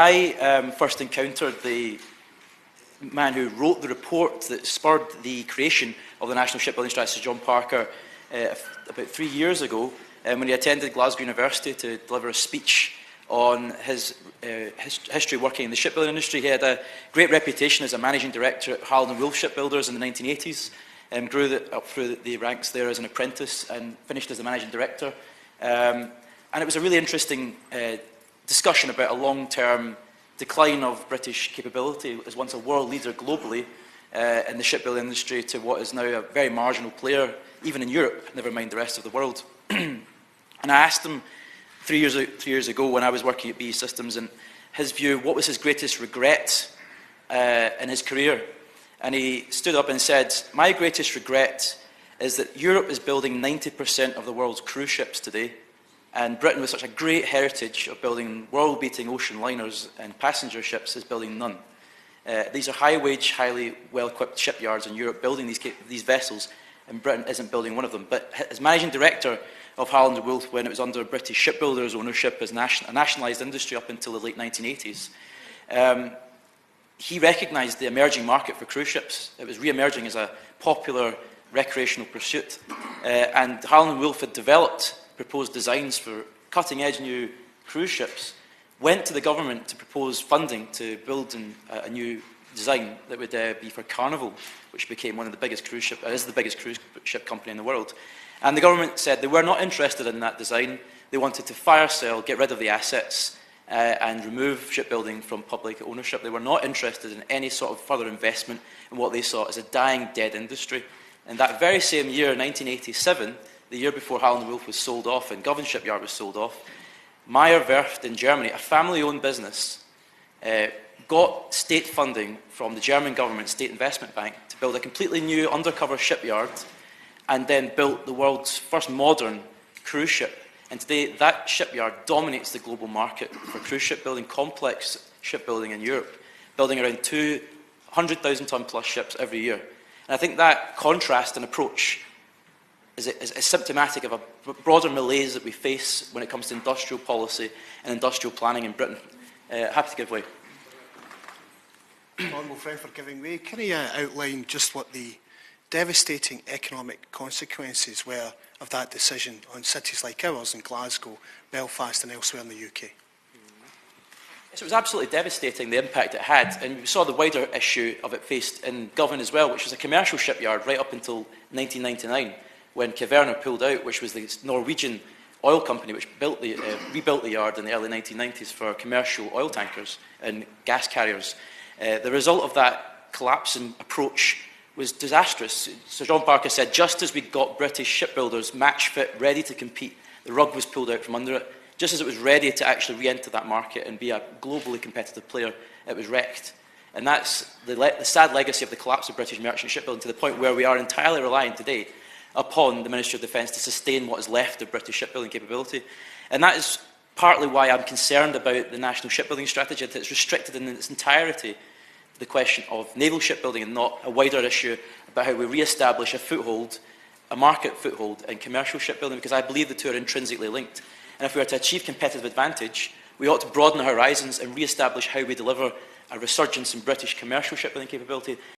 I first encountered the man who wrote the report that spurred the creation of the National Shipbuilding Strategy, John Parker, about 3 years ago, when he attended Glasgow University to deliver a speech on his history working in the shipbuilding industry. He had a great reputation as a managing director at Harland & Wolff Shipbuilders in the 1980s, grew up through the ranks there as an apprentice and finished as the managing director. And it was a really interesting discussion about a long-term decline of British capability as once a world leader globally in the shipbuilding industry to what is now a very marginal player, even in Europe, never mind the rest of the world. And I asked him 3 years ago when I was working at BAE Systems, and his view, what was his greatest regret in his career? And he stood up and said, "My greatest regret is that Europe is building 90% of the world's cruise ships today, and Britain, with such a great heritage of building world-beating ocean liners and passenger ships, is building none. These are high-wage, highly well-equipped shipyards in Europe building these vessels, and Britain isn't building one of them." But as managing director of Harland & Wolff, when it was under British shipbuilders' ownership as a nationalised industry up until the late 1980s, he recognised the emerging market for cruise ships. It was re-emerging as a popular recreational pursuit. And Harland & Wolff had developed proposed designs for cutting-edge new cruise ships, went to the government to propose funding to build a new design that would be for Carnival, which became one of the biggest cruise ship, is the biggest cruise ship company in the world. And the government said they were not interested in that design. They wanted to fire sale, get rid of the assets, and remove shipbuilding from public ownership. They were not interested in any sort of further investment in what they saw as a dying, dead industry. And that very same year, 1987, the year before Harland & Wolff was sold off and Govan Shipyard was sold off, Meyer Werft in Germany, a family-owned business, got state funding from the German government State Investment Bank to build a completely new undercover shipyard, and then built the world's first modern cruise ship. And today, that shipyard dominates the global market for cruise shipbuilding, complex shipbuilding in Europe, building around 200,000-ton plus ships every year. And I think that contrast and approach is symptomatic of a broader malaise that we face when it comes to industrial policy and industrial planning in Britain. Happy to give way. Honourable friend for giving way. Can you outline just what the devastating economic consequences were of that decision on cities like ours in Glasgow, Belfast and elsewhere in the UK? Yes, it was absolutely devastating, the impact it had, and we saw the wider issue of it faced in Govan as well, which was a commercial shipyard right up until 1999, when Kvaerner pulled out, which was the Norwegian oil company which rebuilt the yard in the early 1990s for commercial oil tankers and gas carriers. The result of that collapse in approach was disastrous. Sir John Parker said, just as we got British shipbuilders match fit, ready to compete, the rug was pulled out from under it. Just as it was ready to actually re-enter that market and be a globally competitive player, it was wrecked. And that's the sad legacy of the collapse of British merchant shipbuilding, to the point where we are entirely reliant today upon the Ministry of Defence to sustain what is left of British shipbuilding capability. And that is partly why I'm concerned about the National Shipbuilding Strategy, that it's restricted in its entirety to the question of naval shipbuilding and not a wider issue about how we re-establish a foothold, a market foothold in commercial shipbuilding, because I believe the two are intrinsically linked. And if we are to achieve competitive advantage, we ought to broaden our horizons and re-establish how we deliver a resurgence in British commercial shipbuilding capability